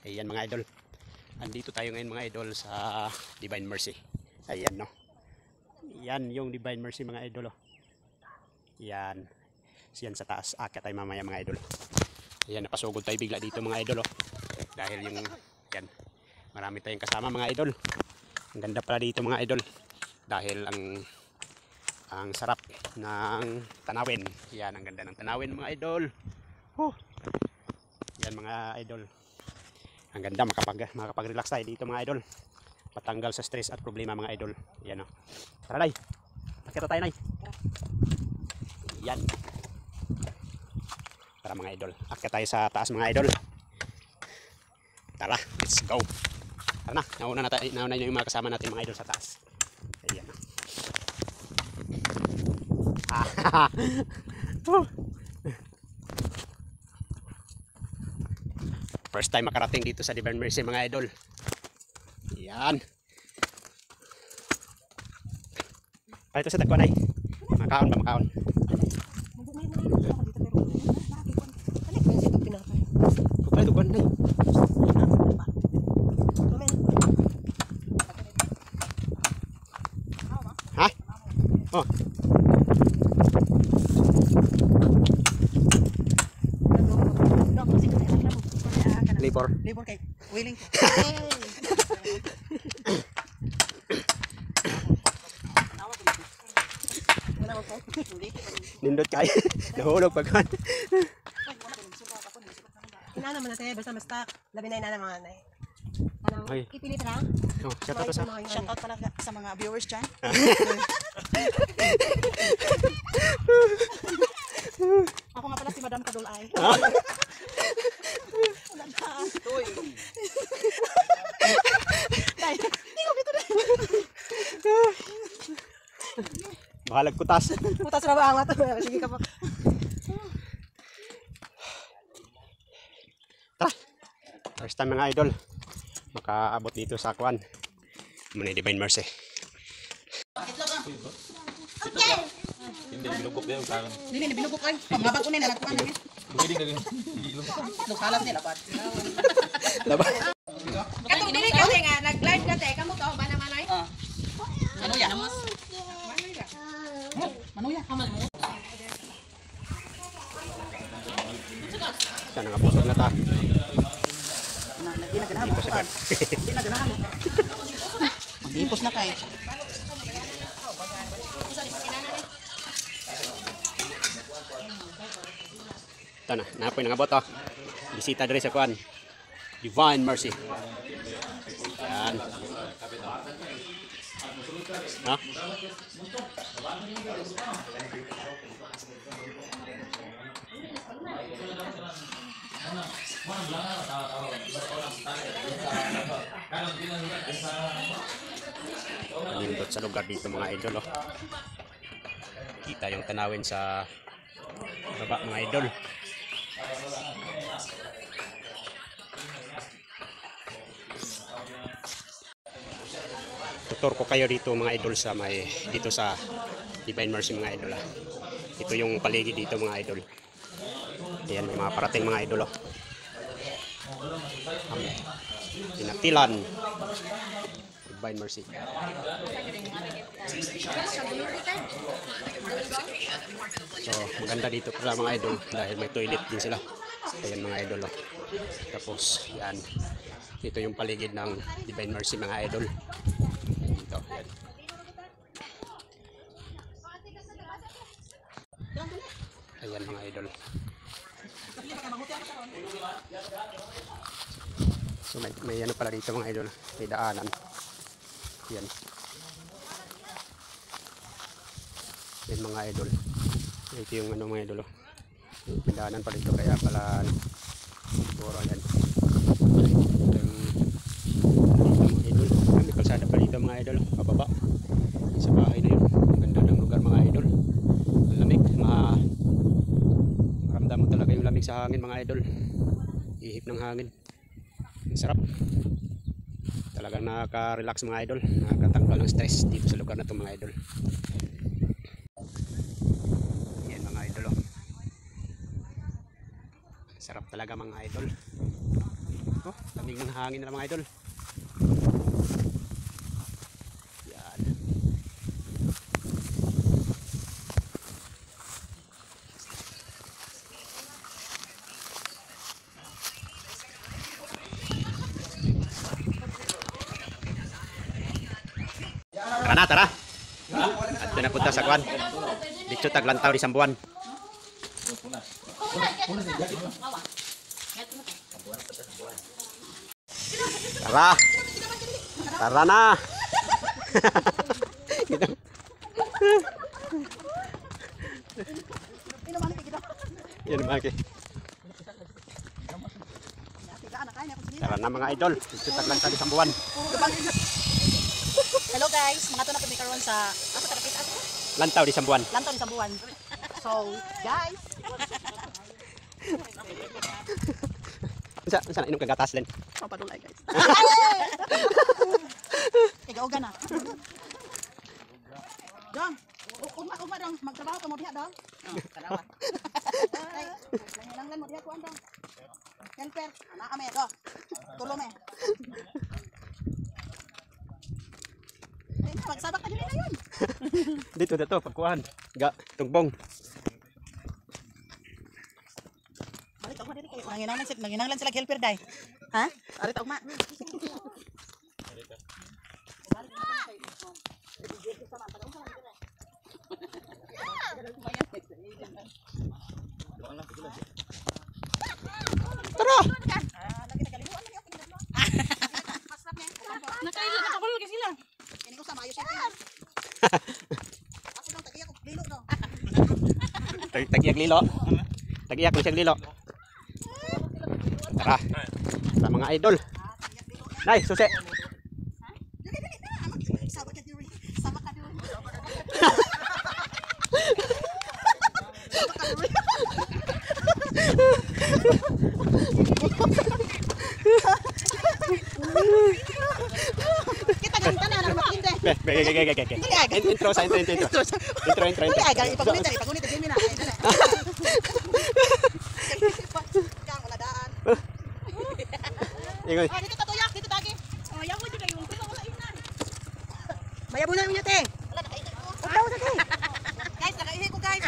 Ayan mga idol. Andito tayo ngayon mga idol sa Divine Mercy. Ayan no. Yan yung Divine Mercy mga idol. Yan. Yan sa taas. Akyat tayo mamaya mga idol. Ayan, napasugod tayo bigla dito mga idol. Dahil yung yan. Marami tayong kasama mga idol. Ang ganda pala dito mga idol. Dahil ang sarap ng tanawin. Yan, ang ganda ng tanawin mga idol. Yan mga idol. Ang ganda, makapag-relax tayo dito mga idol. Patanggal sa stress at problema mga idol. Yan o. Tara Nay. Pakita tayo Nay. Yan. Tara mga idol. Akyat tayo sa taas mga idol. Tara, let's go. Tara na. Nauna na yung mga kasama natin mga idol sa taas. Ayan na. First time makarating dito sa Divine Mercy mga idol. Yan. Ay, ito sa dagwan ay. Makaon ba makaon? Ay, dagwan ay. Ha? Oh. Libor kay willing. Nindot kayo. Nahulog pag kan. Inana man natin basta labi na inana mga nay. Ano? Ay. Ipilit ra? Oh, shout out sa. Shout out pala sa mga viewers diyan. Ako nga pala si Madam Kadulay. Bahalag kutas. Kutas na ba angat? Sige ka pa. Tara. First time mga idol. Makaabot dito sa Kwan. Muna Divine Mercy. Okay. Hindi bilugok din parang. Dili bilugok ay. Pangabag ko na nagkuan ni. Hindi din. Lusalat nila pat. Laban. Katong dili kasi nga nag-live ka te kamo to ba naman ay? Ano ya? Manuya, hamal mo. Sana nga pusog na ta. Hindi na ganahan mo. Hindi na ganahan mo. Mag-ipos na kay. Ito na, napoy na nga boto. Bisita diri sa Kwan. Divine Mercy. Yan. Ha? Nindot sa lugar dito mga idol. Oh. Kita yung tanawin sa baba mga idol. Tutor ko kayo dito mga idol sa dito sa Divine Mercy mga idol. Ito yung paligid dito mga idol. Ayan yung mga parating mga idol. Pinatilan Divine Mercy. So maganda dito pala mga idol dahil may toilet din sila. Ayan mga idol. Tapos yan. Ito yung paligid ng Divine Mercy mga idol. Dito. Yan. Ayan mga idol. So may ano pala dito mga idol. May daanan. Yan. Yan mga idol. Ito yung ano mga idol. May daanan pala dito kaya pala siguro yan. Ito yung mga idol. May kalsada pala dito mga idol. Pababa. Sa bahay na yun. Ganda ng lugar mga idol. Ang lamig. Maramdam mo talaga yung lamig sa hangin mga idol. Ihip ng hangin. Ang sarap. Talagang nakaka-relax mga idol. Nakakatanggal ng stress dito sa lugar na ito mga idol. Yan mga idol. Oh. Sarap talaga mga idol. Oh, Lamig ng hangin nila mga idol. Yan. Tara na, tara. At doon na punta sa kwan. Dito taglantaw di Sambuan. Tara. Tara na. Yan mga Tara na mga idol. Dito taglantaw di Sambuan. Hello guys, mga to na kami karon sa asa kalapit ato? Lantaw di Sambuan. Lantaw ni Sambuan. So, guys, Sa inom kang gatas din. papadulay guys. Igaugan na. Dong, uma dong, magtrabaho ka mo diha dong. Kadawa. Lang mo diha kuan dong. Helper, anak ame do. Tulong me. Magsabak ka din na yun. Dito na to, pagkuhan. Tungbong. Nanginanglan sila helper day. Ha? Ari ta ugma. Tara! Nakabulol ka sila. Ini ko sa mayo siya. Ako dong tagiya ko lilo dong. Tagiyak lilo. Tagiyak mo siyang lilo. Tara. Tara mga idol. Nay, susi. Sama ka diri. Sama ka diri. Kita gantan na makinde. Intro sa intro. Intro. Ipagunit din mina. Kang wala daan. Ingoy. Dito tatuyak, dito tagi. Oh, yaw mo di kayo. Wala inan. Mayabo na yung te. Wala nakaihi ko. Utaw sa te. Guys, nakaihi ko guys.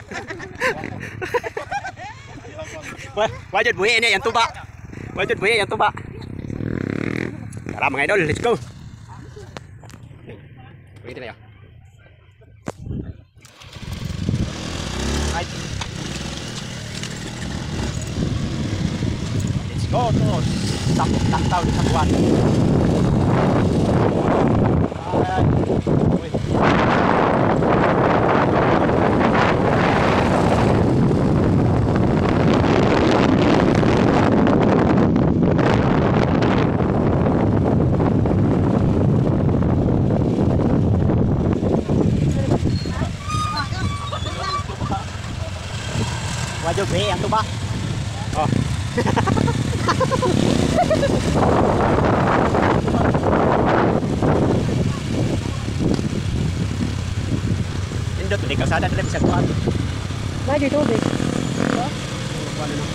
Wajud buhi ini yang tuba. Wajud buhi yang tuba. Tara mga idol, let's go. Pwede na yun. Right. Let's go to Lantaw di Sambuan. Wajud buhi yang tuba. Oh. Indot di kalsada dili bisa kuat. Lagi tubig. Kuan na.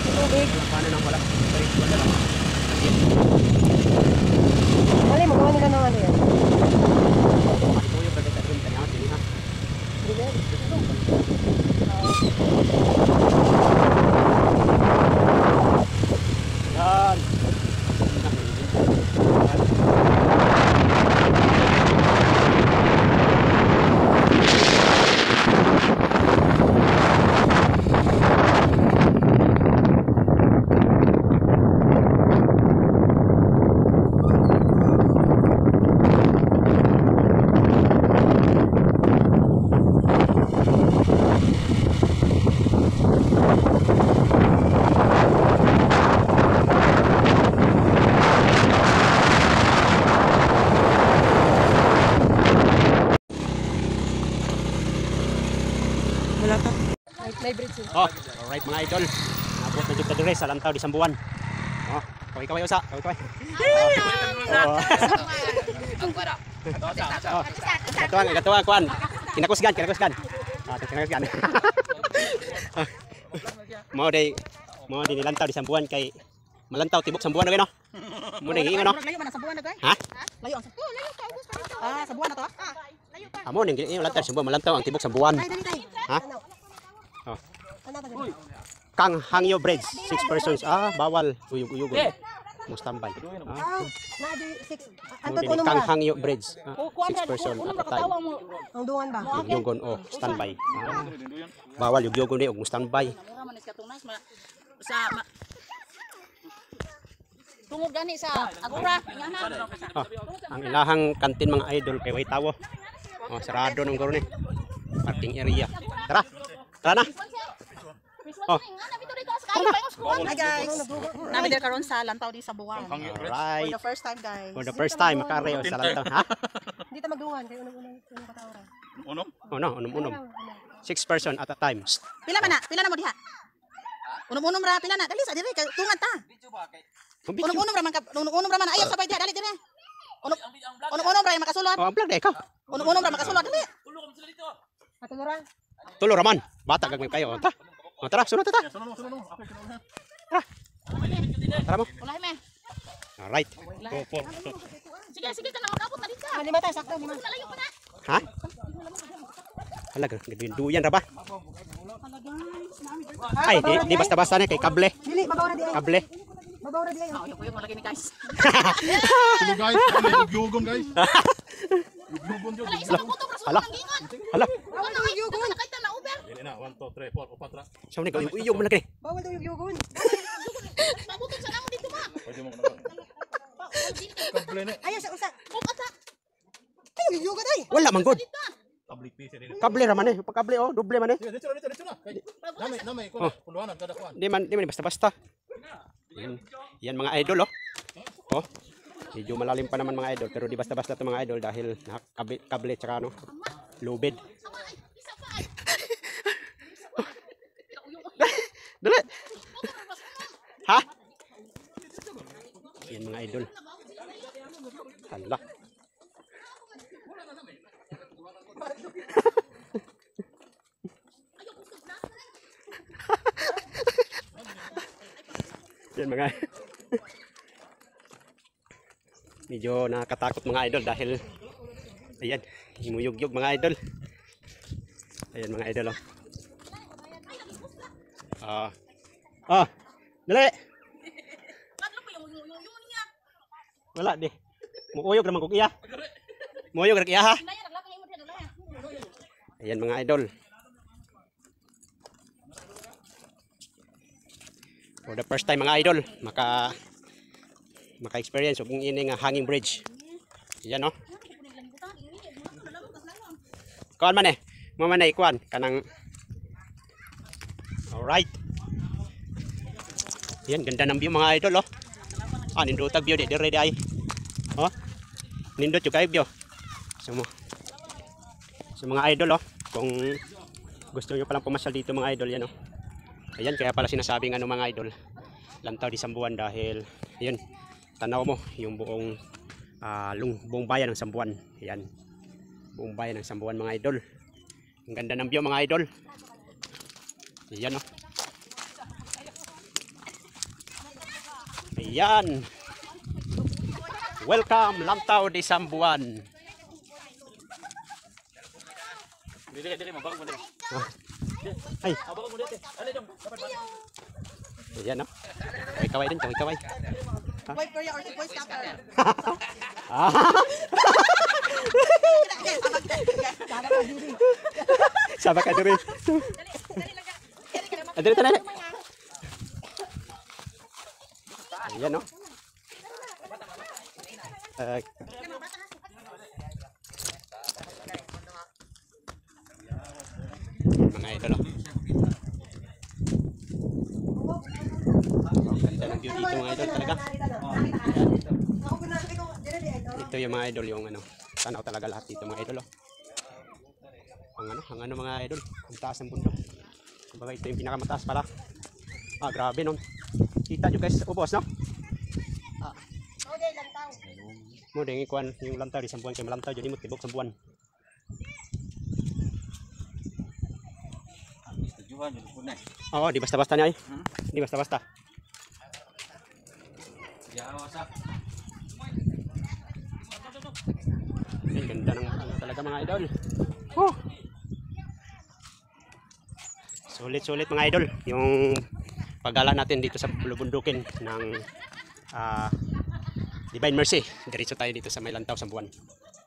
Tubig. Kuan na wala. Balik kuan na lang. Mali, magawa nila ng ano yan. Ito yung bagay sa room kanya sini ha. Yan. May bridge yun. Oh, alright mga idol. Abot na dito dire sa Lantaw di Sambuan. Oh, kaway usa, kaway. Oh. Gatuan kuan. Kinakusgan. Kinakusgan. Mau di Lantaw di Sambuan kay Malantaw tibok sa buwan na gano. Mo ning ingon no. Layo man sa buwan na kay. Ha? Layo ang. Layo ka ubos ka dito. Ah, sa buwan na to. Amo ning ingon lantaw sa buwan malantaw ang tibok sa buwan. Dali dali. Ha? Oh. Kang Hangyo Bridge, 6 persons. Ah, bawal uyog-uyog. Mo standby. Ah. Na di 6. Mo Antot din uno Kang ba? Hangyo Bridge. 6 person Unong at a time. nakatawa mo. Ang dungan ba? Yugon oh, standby. Ah. Bawal yugon ni og mo standby. Mura man iska tunas sa tungod gani sa agura. Ingana. Ah, ang ilahang kantin mga idol kay way tawo. Oh, sarado nung guro ni. Parking area. Tara. Tara na. Oh, Hi guys. Nami der karon sa lantaw di sa buwan. For alright. the first time guys. For the first time makareo sa lantaw, ha? Hindi ta magdungan kay unang katawran. Oh no, unom-unom. 6 person at a time. Pila man na? Pila na mo diha? Unom-unom ra pila na. Dali sa diri kay tungan ta. Unom-unom ra man ka. Unom-unom ra man ayaw sabay diha dali diri. Unom-unom ra makasulod. Oh, vlog dai ka. Unom-unom ra makasulod dali. Atulura. Tulo raman. Bata gagmay kayo, ta. Oh, tara, sunod ta. Tara mo. Wala me. Alright. Sige sige ka na magabot na dito. Lima tayo sakto lima. Nalayo pa na. Ha? Halaga, duyan ra ba? Ay, di basta-basta na kay kable. Dili mabawra di ay. Kable. Mabawra di ay. Yung malaki ni guys. Hello guys, kami yugon guys. Yugon jud. Hala. Hala. Ano ang yugon? Nakita na Uber. Dili na 1 2 3 4 4 tra. Siya ni uyog mo lagi. Bawal daw yung yugon. Pabuton sa namo dito ba? Pwede mo na. Kable na. Ayaw sa usa. Bukata. Ay yung yugon ay. Wala man god. Public piece dili. Kable ra man eh. Pag kable oh, doble man eh. Dito na. Nami ko puluhanan kada kuan. Di man basta-basta. Yan mga idol oh. Oh. Medyo malalim pa naman mga idol pero di basta-basta 'to mga idol dahil kable tsaka ano, lubid. Dali. Ha? Yan mga idol. Hala. Yan mga medyo nakakatakot mga idol dahil ayan, himuyog-yog mga idol. Ayan mga idol oh. Dali. Wala di. Muuyog naman kog iya. Muuyog ra iya ha. Ayan mga idol. For the first time mga idol, maka-experience og ini nga hanging bridge. Yan no. Kuan man eh. Mo man eh kuan kanang. Alright. Yan ganda ng view mga idol oh. Ah, nindotag view di dire ay. Oh. Nindot yung kayo view. So mga idol oh, kung gusto niyo palang pumasyal dito mga idol yan oh. Ayan, kaya pala sinasabing ano mga idol, lantaw di Sambuan dahil ayun, tanaw mo yung buong buong bayan ng Sambuan. Ayan, buong bayan ng Sambuan mga idol. Ang ganda ng view mga idol. Ayan oh. Ayan. Welcome Lantaw di Sambuan. Dili mabang mo dili. Ay. Abang mo dito. Ali dong. Ayan no. Kaway din, kaway. Boy Korea or si Boy Scatter. Sabak ka diri. Dali tala. Ayan no. Mga idol oh. Ganda ng view dito mga idol talaga. Ito yung mga idol yung ano, tanaw talaga lahat dito mga idol oh. Ang ano mga idol, ang taas ng bundok. Kumbaga ito yung pinakamataas pala. Grabe no. Kita nyo guys, ubos no? Mo ding ikuan yung lantaw di Sambuan kay malantaw jadi mo tibok Sambuan. Oo, di basta-basta niya ay. Di basta-basta. Ang ganda ng ano talaga mga idol. Oh. Sulit-sulit mga idol yung paggala natin dito sa bulubundukin ng Divine Mercy. Diretso tayo dito sa may Lantaw, Sambuan.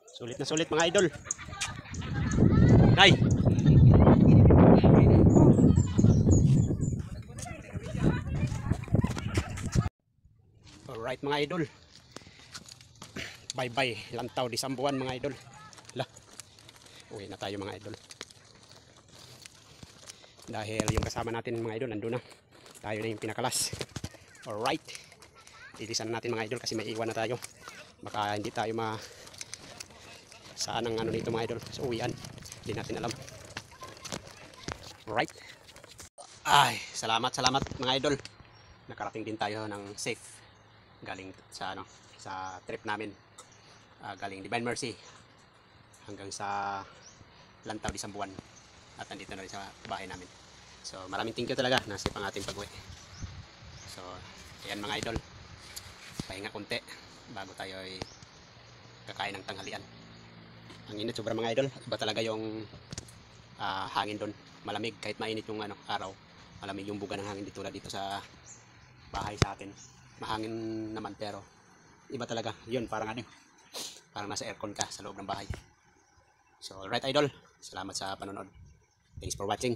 Sulit na sulit mga idol. Nay. Alright mga idol. Bye bye Lantaw di Sambuan mga idol. Lah. Uwi na tayo mga idol. Dahil yung kasama natin mga idol nandun na. Tayo na yung pinakalas. Alright. Titisan natin mga idol kasi may iwan na tayo. Baka hindi tayo saan ang ano dito mga idol. Sa uwian. Hindi natin alam. Alright. Ay, salamat mga idol. Nakarating din tayo ng safe. Galing sa sa trip namin. Galing Divine Mercy hanggang sa Lantaw di Sambuan. At nandito na rin sa bahay namin. So maraming thank you talaga nasa pang ating pag-uwi. So ayan mga idol, pahinga konti bago tayo ay kakain ng tanghalian. Ang init sobra mga idol. Iba talaga yung hangin doon. Malamig kahit mainit yung araw. Malamig yung buga ng hangin dito dito sa bahay sa atin. Mahangin naman pero iba talaga. Yun parang parang nasa aircon ka sa loob ng bahay. So alright idol, salamat sa panonood. Thanks for watching.